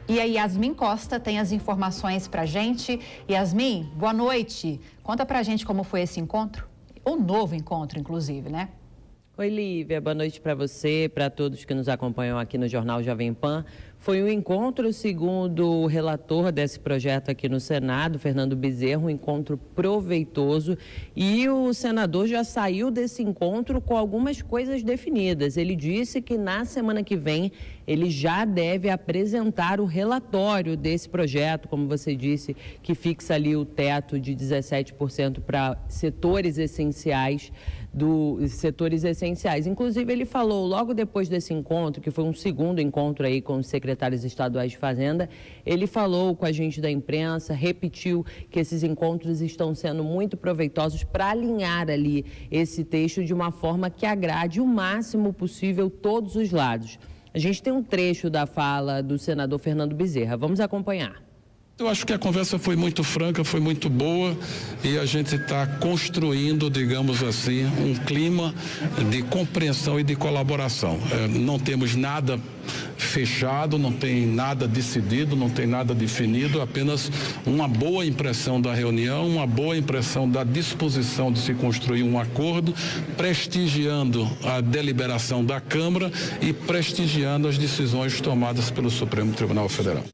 E a Yasmin Costa tem as informações pra gente. Yasmin, boa noite. Conta pra gente como foi esse encontro, ou novo encontro, inclusive, né? Oi, Lívia, boa noite para você, para todos que nos acompanham aqui no Jornal Jovem Pan. Foi um encontro, segundo o relator desse projeto aqui no Senado, Fernando Bezerra, um encontro proveitoso, e o senador já saiu desse encontro com algumas coisas definidas. Ele disse que na semana que vem ele já deve apresentar o relatório desse projeto, como você disse, que fixa ali o teto de 17% para setores essenciais Inclusive, ele falou logo depois desse encontro, que foi um segundo encontro aí com os secretários estaduais de Fazenda, ele falou com a gente da imprensa, repetiu que esses encontros estão sendo muito proveitosos para alinhar ali esse texto de uma forma que agrade o máximo possível todos os lados. A gente tem um trecho da fala do senador Fernando Bezerra. Vamos acompanhar. Eu acho que a conversa foi muito franca, foi muito boa e a gente está construindo, digamos assim, um clima de compreensão e de colaboração. Não temos nada fechado, não tem nada decidido, não tem nada definido, apenas uma boa impressão da reunião, uma boa impressão da disposição de se construir um acordo, prestigiando a deliberação da Câmara e prestigiando as decisões tomadas pelo Supremo Tribunal Federal.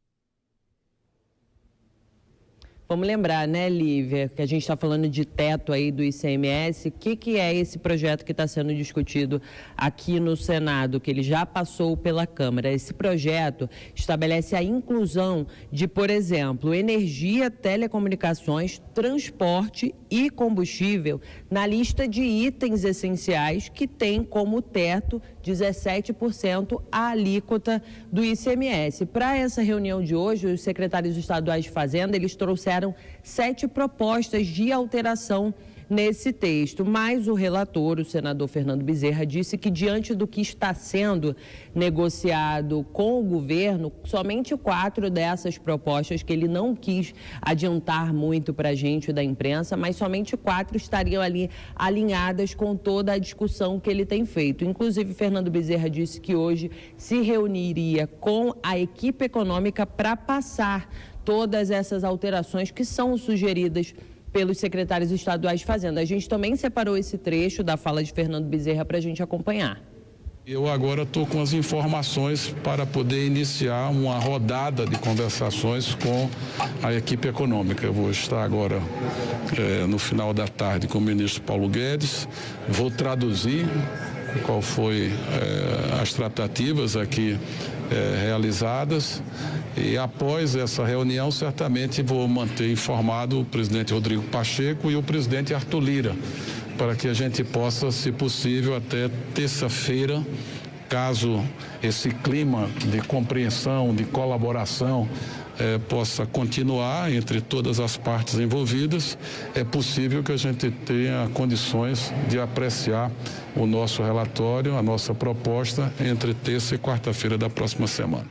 Vamos lembrar, né, Lívia, que a gente está falando de teto aí do ICMS. O que é esse projeto que está sendo discutido aqui no Senado, que ele já passou pela Câmara? Esse projeto estabelece a inclusão de, por exemplo, energia, telecomunicações, transporte e combustível na lista de itens essenciais que tem como teto 17% a alíquota do ICMS. Para essa reunião de hoje, os secretários estaduais de Fazenda, eles trouxeram 7 propostas de alteração nesse texto, mas o relator, o senador Fernando Bezerra, disse que diante do que está sendo negociado com o governo, somente 4 dessas propostas, que ele não quis adiantar muito para a gente da imprensa, mas somente 4 estariam ali alinhadas com toda a discussão que ele tem feito. Inclusive, Fernando Bezerra disse que hoje se reuniria com a equipe econômica para passar todas essas alterações que são sugeridas pelos secretários estaduais de Fazenda. A gente também separou esse trecho da fala de Fernando Bezerra para a gente acompanhar. Eu agora estou com as informações para poder iniciar uma rodada de conversações com a equipe econômica. Eu vou estar agora no final da tarde com o ministro Paulo Guedes, vou traduzir qual foi as tratativas aqui realizadas e após essa reunião certamente vou manter informado o presidente Rodrigo Pacheco e o presidente Arthur Lira, para que a gente possa, se possível, até terça-feira, caso esse clima de compreensão, de colaboração possa continuar entre todas as partes envolvidas, é possível que a gente tenha condições de apreciar o nosso relatório, a nossa proposta, entre terça e quarta-feira da próxima semana.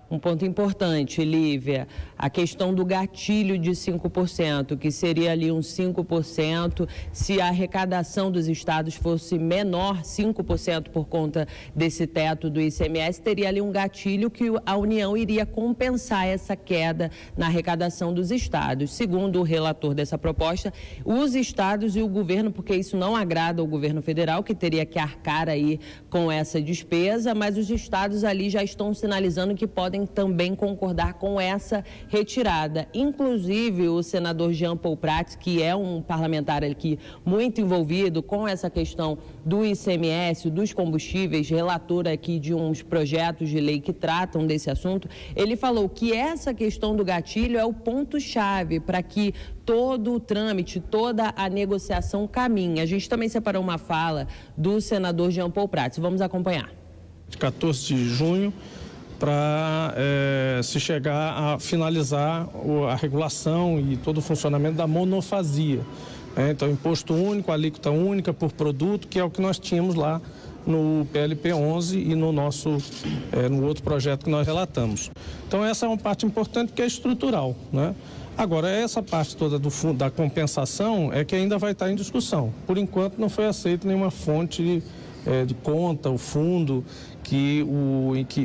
Um ponto importante, Lívia, a questão do gatilho de 5%, que seria ali uns 5%, se a arrecadação dos estados fosse menor, 5% por conta desse teto do ICMS, teria ali um gatilho que a União iria compensar essa queda na arrecadação dos estados. Segundo o relator dessa proposta, os estados e o governo, porque isso não agrada ao governo federal, que teria que arcar aí com essa despesa, mas os estados ali já estão sinalizando que podem também concordar com essa retirada. Inclusive, o senador Jean Paul Prats, que é um parlamentar aqui muito envolvido com essa questão do ICMS, dos combustíveis, relator aqui de uns projetos de lei que tratam desse assunto, ele falou que essa questão do gatilho é o ponto-chave para que todo o trâmite, toda a negociação caminhe. A gente também separou uma fala do senador Jean Paul Prats. Vamos acompanhar. 14 de junho, para se chegar a finalizar a regulação e todo o funcionamento da monofasia. Então, imposto único, alíquota única por produto, que é o que nós tínhamos lá no PLP 11 e no outro projeto que nós relatamos. Então, essa é uma parte importante que é estrutural, né? Agora, essa parte toda do fundo da compensação é que ainda vai estar em discussão. Por enquanto, não foi aceita nenhuma fonte de conta, o fundo,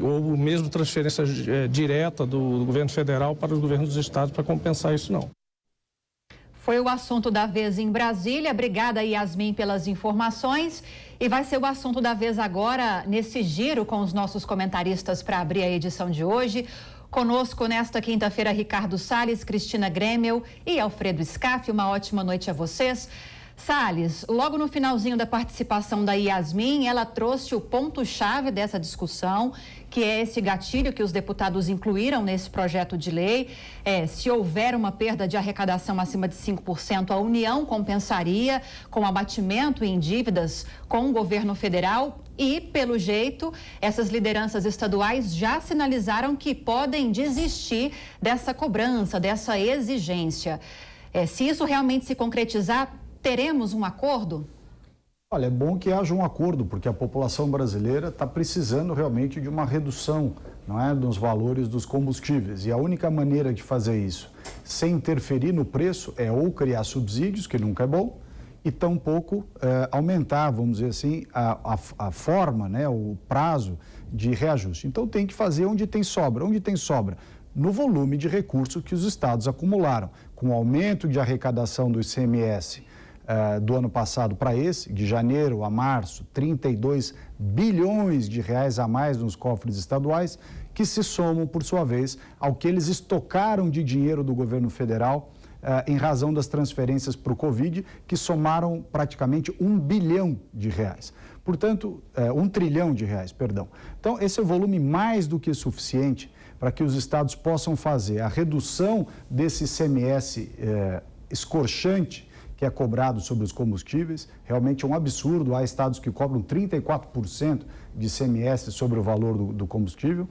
ou mesmo transferência direta do governo federal para os governos dos estados para compensar isso, não. Foi o assunto da vez em Brasília. Obrigada, Yasmin, pelas informações. E vai ser o assunto da vez agora, nesse giro com os nossos comentaristas para abrir a edição de hoje. Conosco nesta quinta-feira, Ricardo Salles, Cristina Grêmio e Alfredo Scaff. Uma ótima noite a vocês. Salles, logo no finalzinho da participação da Yasmin, ela trouxe o ponto-chave dessa discussão, que é esse gatilho que os deputados incluíram nesse projeto de lei. Se houver uma perda de arrecadação acima de 5%, a União compensaria com abatimento em dívidas com o governo federal e, pelo jeito, essas lideranças estaduais já sinalizaram que podem desistir dessa cobrança, dessa exigência. Se isso realmente se concretizar, teremos um acordo? Olha, é bom que haja um acordo, porque a população brasileira está precisando realmente de uma redução, não é, dos valores dos combustíveis. E a única maneira de fazer isso, sem interferir no preço, é ou criar subsídios, que nunca é bom, e tampouco aumentar, vamos dizer assim, a forma, né, o prazo de reajuste. Então tem que fazer onde tem sobra. Onde tem sobra? No volume de recursos que os estados acumularam. Com o aumento de arrecadação do ICMS do ano passado para esse, de janeiro a março, 32 bilhões de reais a mais nos cofres estaduais, que se somam, por sua vez, ao que eles estocaram de dinheiro do governo federal em razão das transferências para o Covid, que somaram praticamente 1 bilhão de reais. Portanto, 1 trilhão de reais, perdão. Então, esse é o volume mais do que suficiente para que os estados possam fazer a redução desse ICMS escorchante que é cobrado sobre os combustíveis. Realmente é um absurdo. Há estados que cobram 34% de ICMS sobre o valor do combustível.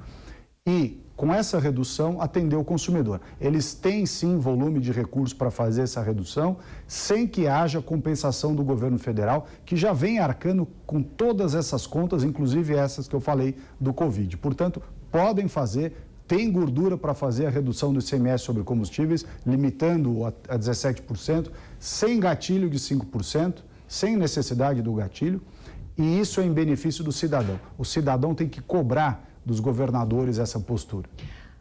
E, com essa redução, atender o consumidor. Eles têm, sim, volume de recursos para fazer essa redução, sem que haja compensação do governo federal, que já vem arcando com todas essas contas, inclusive essas que eu falei do Covid. Portanto, podem fazer. Tem gordura para fazer a redução do ICMS sobre combustíveis, limitando a 17%, sem gatilho de 5%, sem necessidade do gatilho, e isso é em benefício do cidadão. O cidadão tem que cobrar dos governadores essa postura.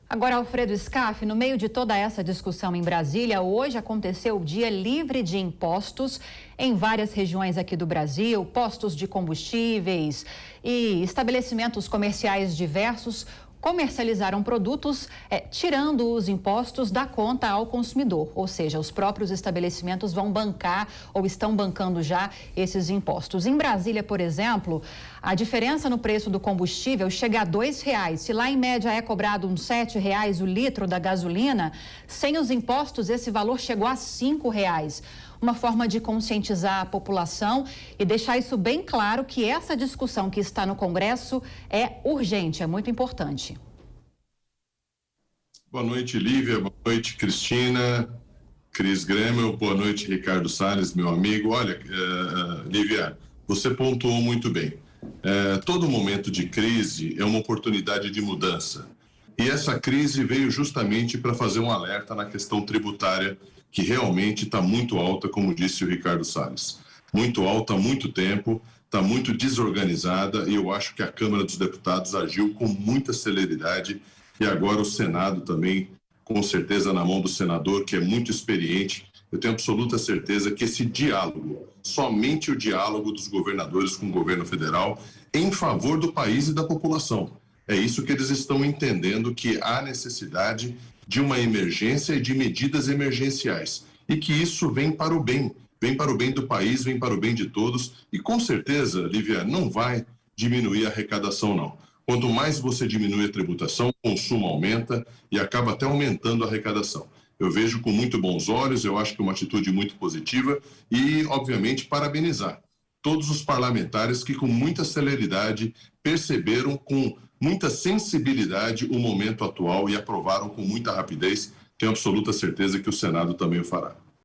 Agora, Alfredo Scaff, no meio de toda essa discussão em Brasília, hoje aconteceu o Dia Livre de Impostos em várias regiões aqui do Brasil, postos de combustíveis e estabelecimentos comerciais diversos comercializaram produtos tirando os impostos da conta ao consumidor, ou seja, os próprios estabelecimentos vão bancar ou estão bancando já esses impostos. Em Brasília, por exemplo, a diferença no preço do combustível chega a R$ 2,00. Se lá em média é cobrado uns R$ 7,00 o litro da gasolina, sem os impostos esse valor chegou a R$ 5,00. Uma forma de conscientizar a população e deixar isso bem claro que essa discussão que está no Congresso é urgente, é muito importante. Boa noite, Lívia. Boa noite, Cristina, Cris Grêmio. Boa noite, Ricardo Salles, meu amigo. Olha, Lívia, você pontuou muito bem. Todo momento de crise é uma oportunidade de mudança. E essa crise veio justamente para fazer um alerta na questão tributária, que realmente está muito alta, como disse o Ricardo Salles. Muito alta há muito tempo, está muito desorganizada, e eu acho que a Câmara dos Deputados agiu com muita celeridade, e agora o Senado também, com certeza na mão do senador, que é muito experiente. Eu tenho absoluta certeza que esse diálogo, somente o diálogo dos governadores com o governo federal, em favor do país e da população. É isso que eles estão entendendo, que há necessidade de uma emergência e de medidas emergenciais. E que isso vem para o bem do país, vem para o bem de todos. E com certeza, Lívia, não vai diminuir a arrecadação, não. Quanto mais você diminui a tributação, o consumo aumenta e acaba até aumentando a arrecadação. Eu vejo com muito bons olhos, eu acho que é uma atitude muito positiva e, obviamente, parabenizar todos os parlamentares que, com muita celeridade, perceberam com muita sensibilidade o momento atual e aprovaram com muita rapidez. Tenho absoluta certeza que o Senado também o fará.